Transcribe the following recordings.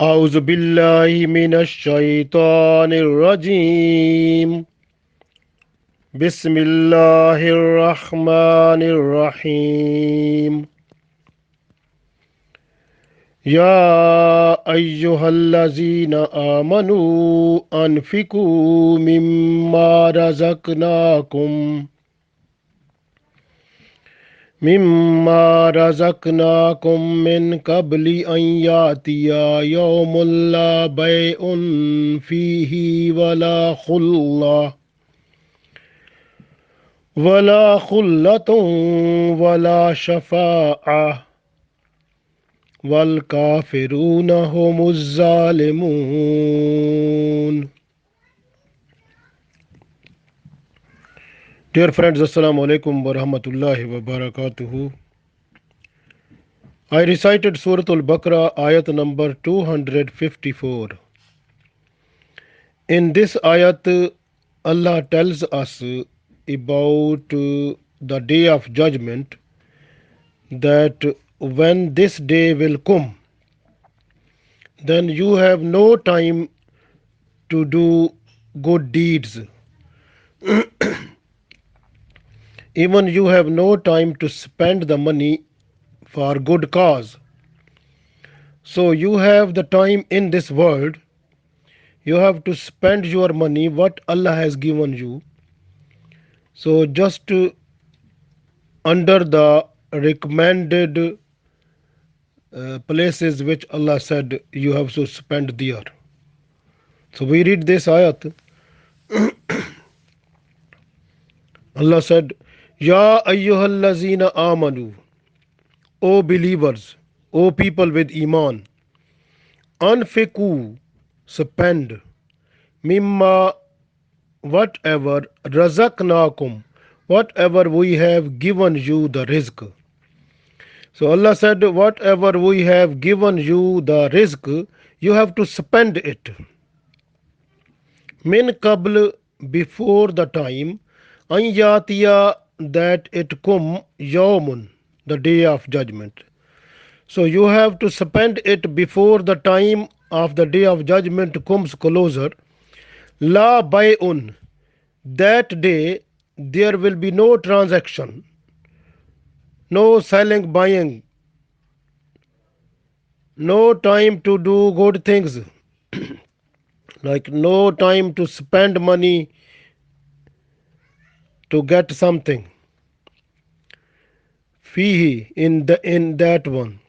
أعوذ بالله من الشيطان الرجيم. بسم الله الرحمن الرحيم. يا أيها الذين آمنوا أنفقوا مما رزقناكم من قبل أن يأتي يوم لا بيع فيه ولا خلة ولا شفاعة والكافرون هم الظالمون. Dear friends, Assalamu alaikum wa rahmatullahi wa barakatuhu. I recited Surah Al-Baqarah, ayat number 254. In this ayat, Allah tells us about the day of judgment, that when this day will come, then you have no time to do good deeds. Even you have no time to spend the money for good cause. So you have the time in this world. You have to spend your money what Allah has given you. So just under the recommended places which Allah said you have to spend there. So we read this ayat. Allah said, Ya ayyuhallazina amanu, O believers, O people with iman, anfiku, spend, mimma, whatever, razaqnakum, whatever we have given you the rizq. So Allah said, whatever we have given you the rizq, you have to spend it. Min qabl, before the time, an yatiya, that it come, yawmun, the day of judgment. So you have to spend it before the time of the day of judgment comes closer. La bay'un, that day there will be no transaction, no selling, buying, no time to do good things, like no time to spend money to get something. Fihi, in that one.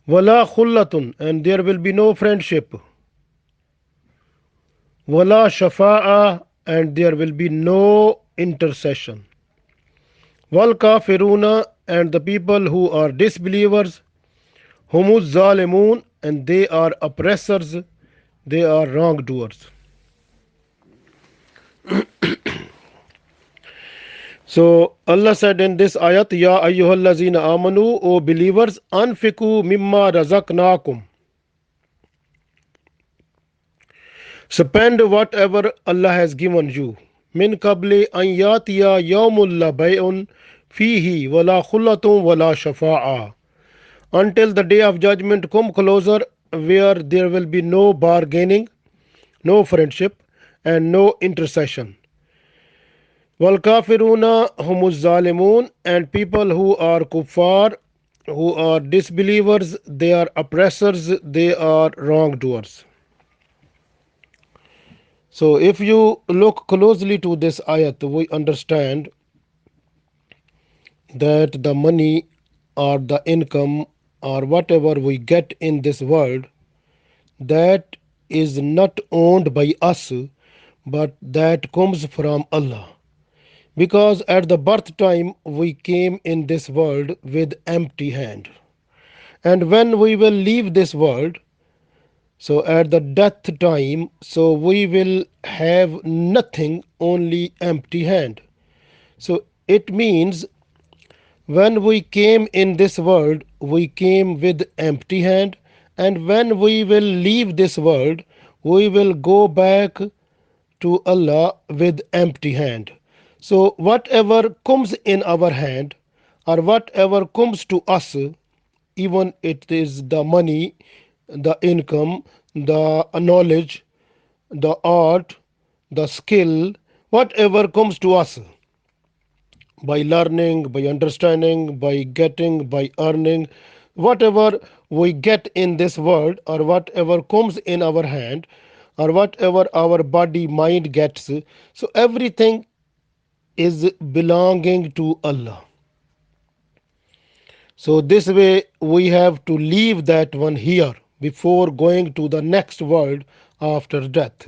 Wala khullatun, and there will be no friendship. Wala shafa'a, and there will be no intercession. Wal kafiruna, and the people who are disbelievers. Humuz zalimun, and they are oppressors, they are wrongdoers. So Allah said in this ayat, Ya ayyuhallazina amanu, O believers, anfiku mimma razaqnakum. Spend whatever Allah has given you. Min qabli an yatiya yawmul la bay'un fihi wala khullatun wala shafa'a. Until the day of judgment come closer, where there will be no bargaining, no friendship, and no intercession. Wal kafiruna humuz zalimun, and people who are kuffar, who are disbelievers, they are oppressors, they are wrongdoers. So if you look closely to this ayat, we understand that the money or the income or whatever we get in this world, that is not owned by us, but that comes from Allah. Because at the birth time we came in this world with empty hand. And when we will leave this world, so at the death time, so we will have nothing, only empty hand. So it means when we came in this world, we came with empty hand, and when we will leave this world, we will go back to Allah with empty hand. So whatever comes in our hand or whatever comes to us, even it is the money the income, the knowledge, the art, the skill, whatever comes to us by learning, by understanding, by getting, by earning, whatever we get in this world, or whatever comes in our hand, or whatever our body, mind gets. So everything is belonging to Allah. So this way we have to leave that one here before going to the next world after death.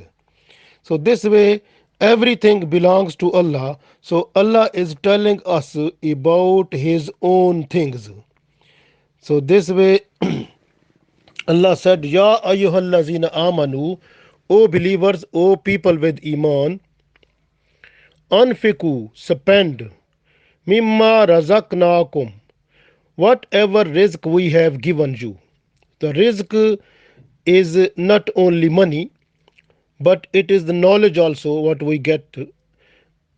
So this way everything belongs to Allah. So Allah is telling us about his own things. So this way Allah said, Ya ayyuhallazina amanu, O believers, O people with iman, anfiku, spend, mimma razaqnakum, whatever risk we have given you. The risk is not only money, but it is the knowledge also what we get,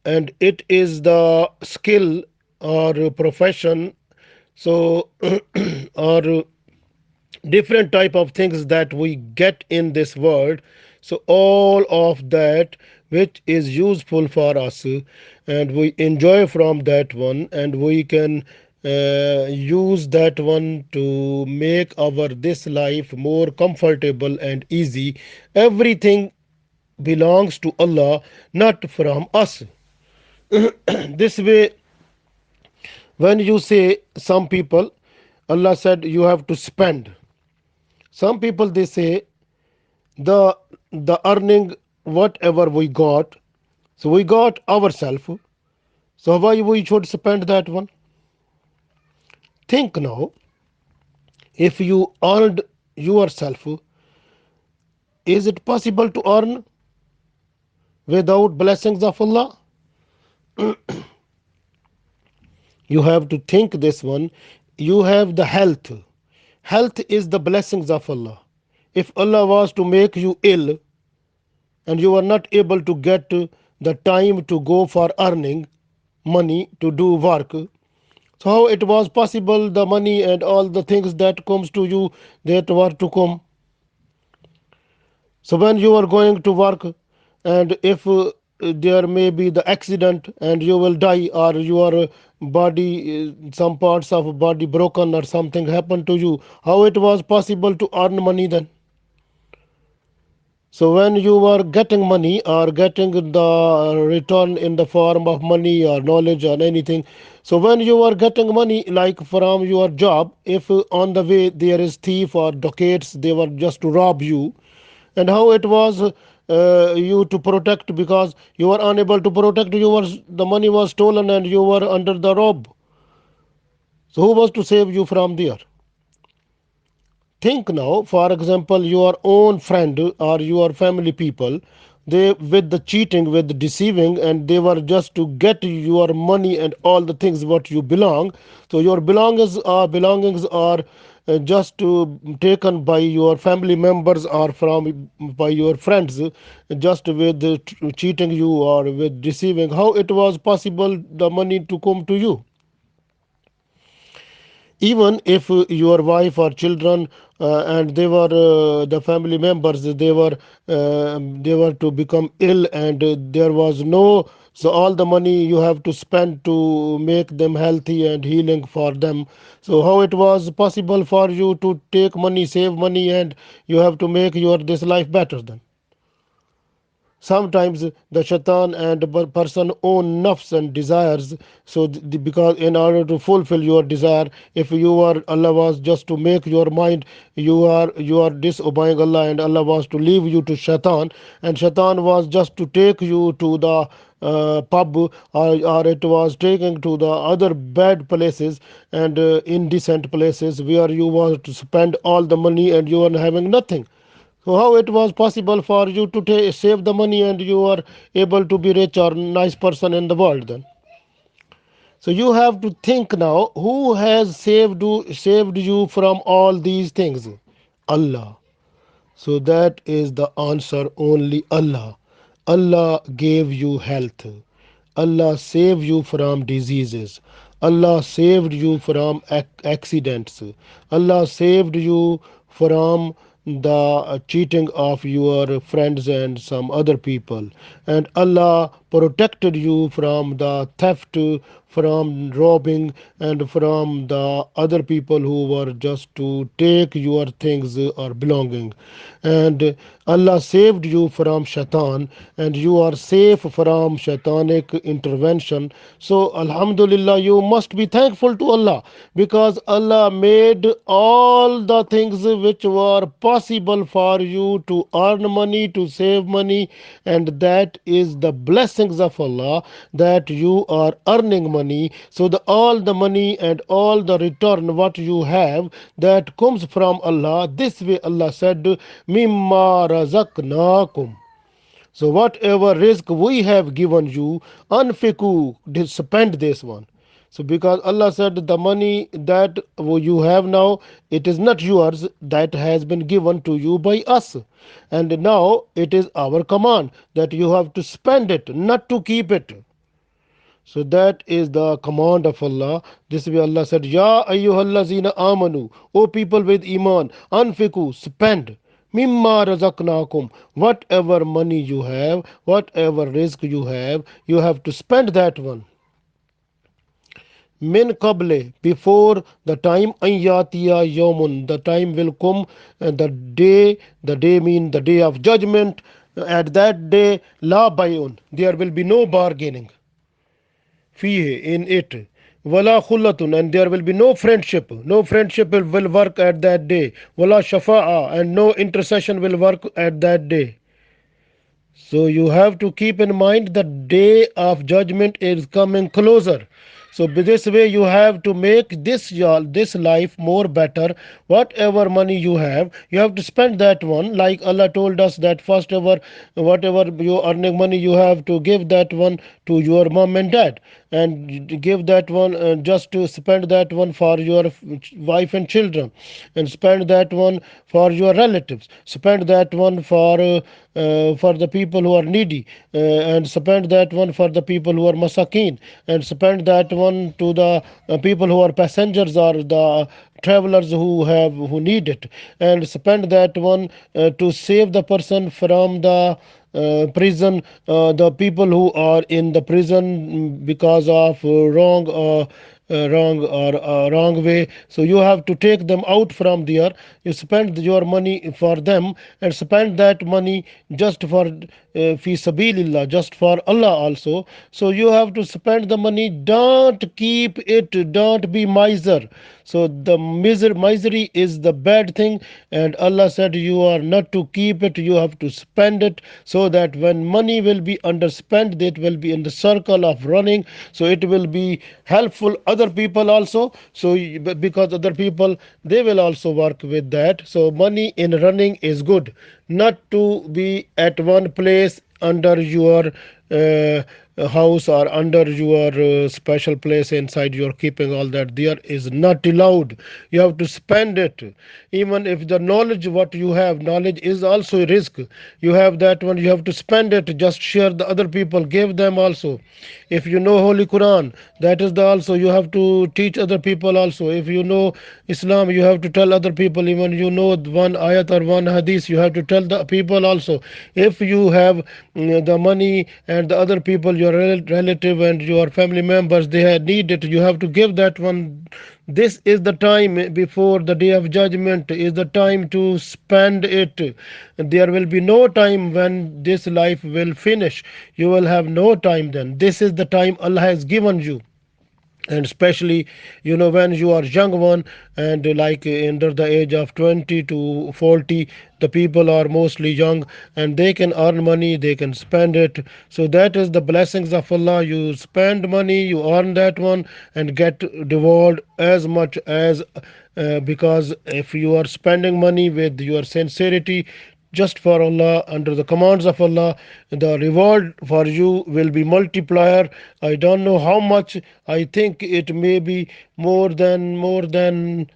and it is the skill or profession. So or different type of things that we get in this world. So all of that which is useful for us, and we enjoy from that one, and we can use that one to make our this life more comfortable and easy. Everything belongs to Allah, not from us. This way, when you say some people, Allah said you have to spend. Some people they say the earning whatever we got, so we got ourselves. So why we should spend that one? Think now, if you earned yourself, is it possible to earn without blessings of Allah? You have to think this one. You have the health. Health is the blessings of Allah. If Allah was to make you ill and you are not able to get the time to go for earning money to do work, so how it was possible the money and all the things that comes to you that were to come? So when you are going to work, and if there may be the accident and you will die, or your body, some parts of body broken or something happened to you, how it was possible to earn money then? So when you are getting money or getting the return in the form of money or knowledge or anything, so when you are getting money like from your job, if on the way there is thief or dacoits, they were just to rob you, and how it was you to protect, because you were unable to protect, you were, the money was stolen and you were under the rob. So who was to save you from there? Think now, for example, your own friend or your family people, they with the cheating, with the deceiving, and they were just to get your money and all the things what you belong. So your belongings are just taken by your family members or from by your friends, just with cheating you or with deceiving. How it was possible the money to come to you? Even if your wife or children, and they were the family members, they were to become ill, and there was no, so all the money you have to spend to make them healthy and healing for them. So how it was possible for you to take money, save money, and you have to make your this life better then? Sometimes the shaitan and the person own nafs and desires. So because in order to fulfill your desire, if you are, Allah was just to make your mind, you are disobeying Allah, and Allah was to leave you to shaitan, and shaitan was just to take you to the pub, or it was taken to the other bad places and indecent places where you want to spend all the money and you are having nothing. So how it was possible for you to save the money and you are able to be rich or nice person in the world then? So you have to think now, who has saved you from all these things? Allah. So that is the answer, only Allah. Allah gave you health. Allah saved you from diseases. Allah saved you from accidents. Allah saved you from the cheating of your friends and some other people. And Allah protected you from the theft, from robbing, and from the other people who were just to take your things or belonging. And Allah saved you from shaitan, and you are safe from shaitanic intervention. So alhamdulillah, you must be thankful to Allah, because Allah made all the things which were possible for you to earn money, to save money, and that is the blessings of Allah, that you are earning money. So the all the money and all the return what you have, that comes from Allah. This way Allah said, mimma razaqnakum. So whatever risk we have given you, anfiku, spend this one. So because Allah said the money that you have now, it is not yours, that has been given to you by us. And now it is our command that you have to spend it, not to keep it. So that is the command of Allah. This way Allah said, Ya ayyuhallazina amanu, O people with iman, anfiku, spend. Mimma razaqnakum, whatever money you have, whatever risk you have to spend that one. Min qable, before the time, anyatiya yawmun, the time will come, the day mean the day of judgment. At that day, la bayun, there will be no bargaining fihi, in it, wala khullatun, and there will be no friendship will work at that day, wala shafa'a, and no intercession will work at that day. So you have to keep in mind the day of judgment is coming closer. So this way you have to make this life more better. Whatever money you have to spend that one. Like Allah told us that first ever, whatever you earning money, you have to give that one to your mom and dad, and give that one, just to spend that one for your wife and children, and spend that one for your relatives, spend that one for the people who are needy, and spend that one for the people who are masakin, and spend that one to the people who are passengers or the travelers who need it, and spend that one to save the person from the prison, the people who are in the prison because of wrong way. So you have to take them out from there. You spend your money for them, and spend that money just for fi sabilillah, just for Allah also. So you have to spend the money. Don't keep it. Don't be miser. So the misery is the bad thing, and Allah said you are not to keep it. You have to spend it, so that when money will be underspent, it will be in the circle of running. So it will be helpful other people also. So because other people, they will also work with that. So money in running is good, not to be at one place under your house, or under your special place inside your keeping. All that there is not allowed. You have to spend it. Even if the knowledge what you have, knowledge is also a risk. You have that one, you have to spend it. Just share the other people, give them also. If you know Holy Quran, that is the also, you have to teach other people also. If you know Islam, you have to tell other people. Even you know one ayat or one hadith, you have to tell the people also. If you have the money, and the other people, your relative and your family members, they need it, you have to give that one. This is the time before the day of judgment, is the time to spend it. There will be no time when this life will finish. You will have no time then. This is the time Allah has given you. And especially, when you are young one, and like under the age of 20 to 40, the people are mostly young, and they can earn money, they can spend it. So that is the blessings of Allah. You spend money, you earn that one, and get reward as much as, because if you are spending money with your sincerity, just for Allah, under the commands of Allah, the reward for you will be multiplier. I don't know how much. I think it may be more than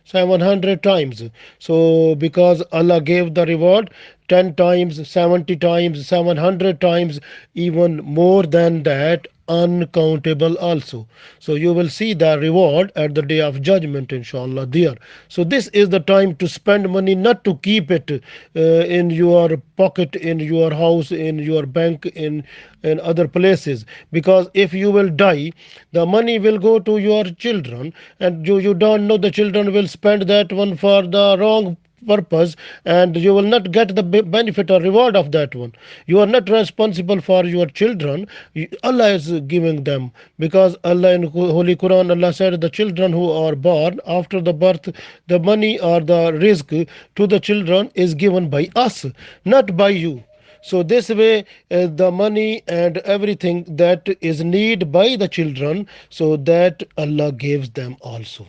700 times. So because Allah gave the reward 10 times, 70 times, 700 times, even more than that. uncountable also. So you will see the reward at the day of judgment, inshallah, there. So this is the time to spend money, not to keep it in your pocket, in your house, in your bank, in other places. Because if you will die, the money will go to your children, and you don't know, the children will spend that one for the wrong purpose, and you will not get the benefit or reward of that one. You are not responsible for your children. Allah is giving them, because Allah in Holy Quran, Allah said the children who are born after the birth, the money or the risk to the children is given by us, not by you. So this way, the money and everything that is need by the children, so that Allah gives them also.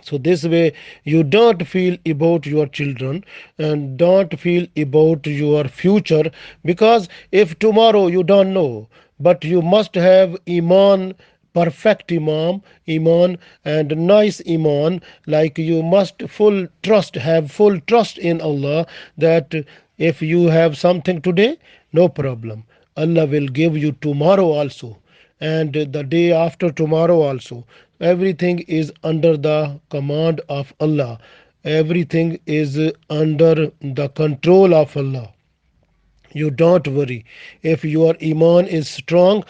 So this way you don't feel about your children and don't feel about your future, because if tomorrow you don't know, but you must have iman, perfect iman and nice iman, like you must full trust, have full trust in Allah, that if you have something today, no problem, Allah will give you tomorrow also, and the day after tomorrow also. Everything is under the command of Allah. Everything is under the control of Allah. You don't worry. If your iman is strong,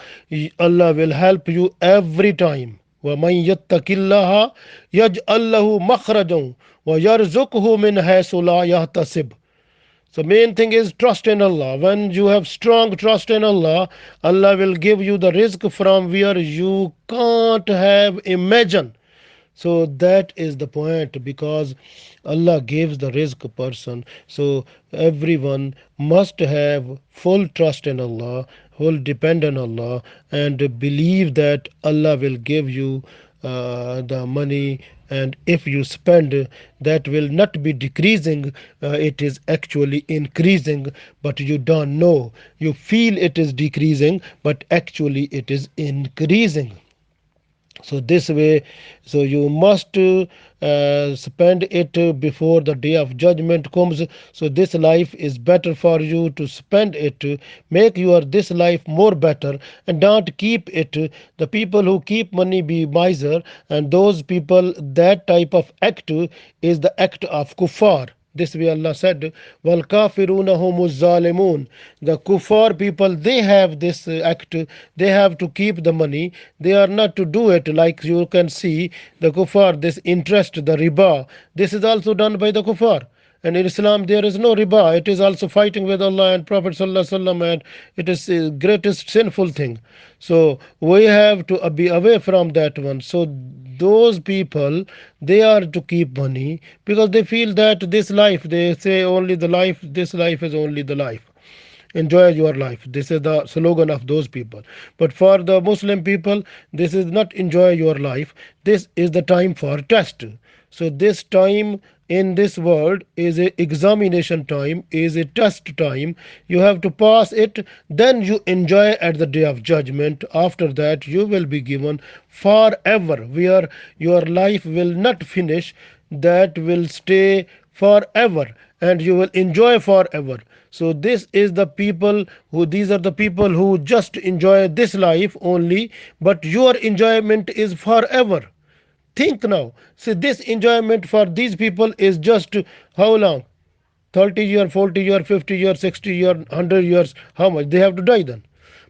Allah will help you every time. وَمَن يَتَّقِ اللَّهَ يَجْعَل لَّهُ مَخْرَجًا وَيَرْزُقْهُ مِنْ حَيْثُ لَا يَحْتَسِبُ. So main thing is trust in Allah. When you have strong trust in Allah, Allah will give you the rizq from where you can't have imagine. So that is the point, because Allah gives the rizq person. So everyone must have full trust in Allah, full depend on Allah, and believe that Allah will give you the money. And if you spend, that will not be decreasing, it is actually increasing, but you don't know. You feel it is decreasing, but actually it is increasing. So this way, so you must spend it before the day of judgment comes. So this life is better for you to spend it, make your this life more better, and don't keep it. The people who keep money be miser, and those people, that type of act is the act of kuffar. This way Allah said, Wal kafiruna humu zalimun. The kuffar people, they have this act, they have to keep the money. They are not to do it, like you can see the kuffar, this interest, the riba. This is also done by the kuffar. And in Islam there is no riba. It is also fighting with Allah and Prophet Sallallahu Alaihi Wasallam, and it is the greatest sinful thing. So we have to be away from that one. So those people, they are to keep money, because they feel that this life, they say only the life, this life is only the life. Enjoy your life. This is the slogan of those people. But for the Muslim people, this is not enjoy your life. This is the time for test. So this time in this world is a examination time, is a test time. You have to pass it, then you enjoy at the day of judgment. After that you will be given forever, where your life will not finish, that will stay forever, and you will enjoy forever. So this is the people who, these are the people who just enjoy this life only, but your enjoyment is forever. Think now. See, this enjoyment for these people is just how long? 30 year, 40 year, 50 year, 60 year, 100 years. How much? They have to die then.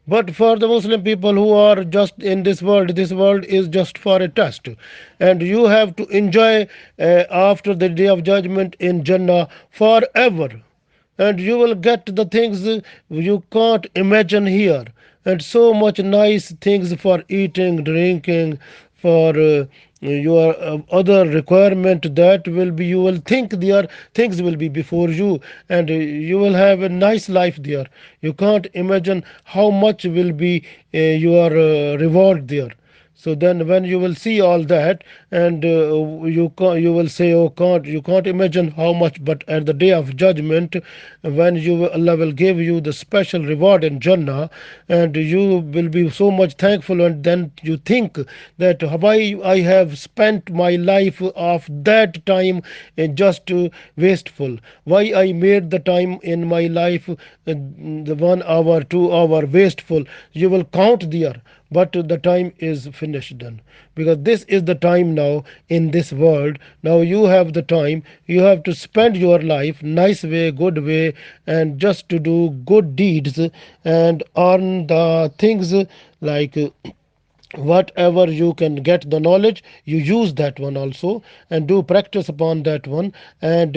But for the Muslim people who are just in this world is just for a test. And you have to enjoy after the day of judgment in Jannah forever. And you will get the things you can't imagine here, and so much nice things for eating, drinking, for your other requirement, that will be, you will think there things will be before you, and you will have a nice life there. You can't imagine how much will be your reward there. So then when you will see all that, and you will say, oh, you can't imagine how much. But at the day of judgment, when Allah will give you the special reward in Jannah, and you will be so much thankful, and then you think that why I have spent my life of that time just wasteful, why I made the time in my life the 1 hour, 2 hour wasteful. You will count there but the time is finished then, because this is the time now in this world. Now you have the time, you have to spend your life nice way, good way, and just to do good deeds and earn the things, like whatever you can get the knowledge, you use that one also, and do practice upon that one, and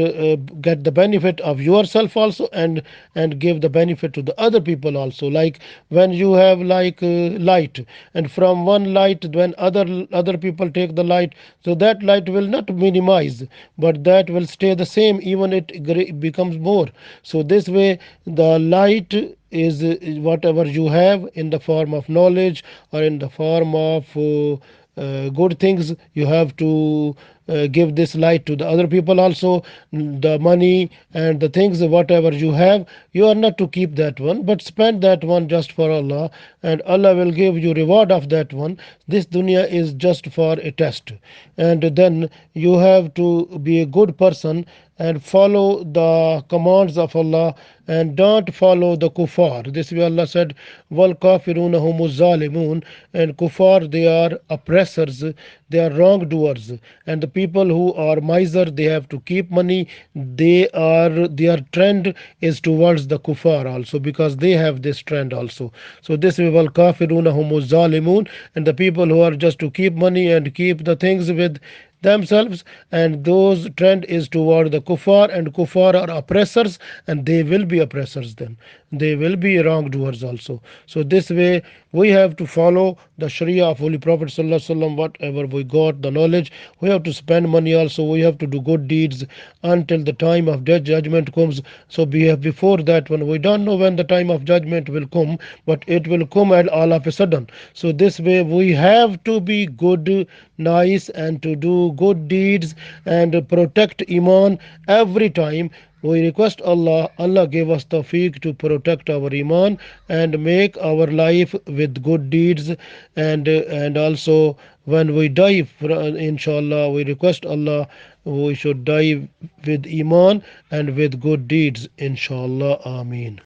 get the benefit of yourself also, and give the benefit to the other people also. Like when you have like light, and from one light, when other people take the light, so that light will not minimize, but that will stay the same, even it becomes more. So this way the light is whatever you have in the form of knowledge, or in the form of good things, you have to give this light to the other people also. The money and the things, whatever you have, you are not to keep that one, but spend that one just for Allah, and Allah will give you reward of that one. This dunya is just for a test, and then you have to be a good person and follow the commands of Allah, and don't follow the kuffar. This way Allah said, Wal kafiruna humu zalimun, and kuffar, they are oppressors, they are wrongdoers. And the people who are miser, they have to keep money, their trend is towards the kuffar also, because they have this trend also. So this way, Wal kafiruna humu zalimun, and the people who are just to keep money and keep the things with themselves, and those trend is toward the kuffar, and kuffar are oppressors, and they will be oppressors then, they will be wrongdoers also. So this way we have to follow the sharia of Holy Prophet Sallallahu Alaihi Wasallam. Whatever we got the knowledge, we have to spend money also, we have to do good deeds until the time of judgment comes. So before that one, we don't know when the time of judgment will come, but it will come at all of a sudden. So this way we have to be good, nice, and to do good deeds, and protect iman every time. We request Allah, Allah give us tawfiq to protect our iman and make our life with good deeds, and also when we die, inshallah, we request Allah, we should die with iman and with good deeds, inshallah. Ameen.